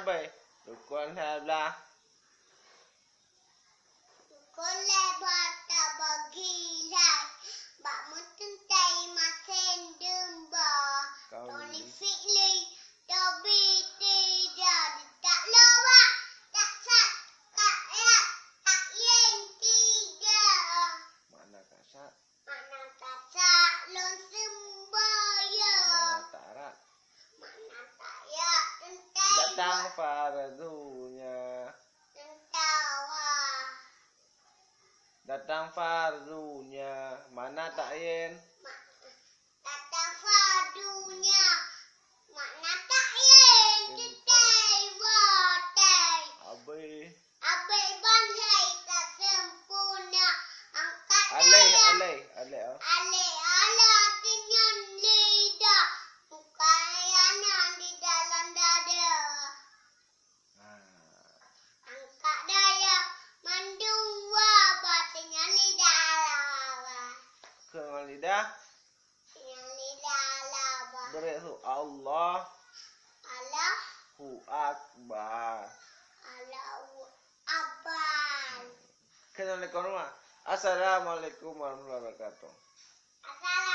bay. Rukun hablah. Rukun lebar tak bagilah. Bak mententai masin demba. Tony Fikli. Dobi tidak. Tak lawak. Tak sat. Tak yak. Tak yen tidak. Mana kasak? Mana kasak. Lon sembayang. Mana tarak? Mana tak yak. Tentai. Datang fardunya. Tentawa. Datang fardunya. Mana tak yen? Datang fardunya. Mana tak yen. Tentai watai. Abai. Abai bandai tak sempurna. Angkat Alai. Ale ala tinyan lidah. Mukayanan di dalam dada. Angkat daya mandua batinya lidah lava. Dengan lidah. Tinyan lidah lava. Beri tu Allah. Allahu Akbar. Akbar. Assalamualaikum warahmatullahi wabarakatuh. Assalamualaikum.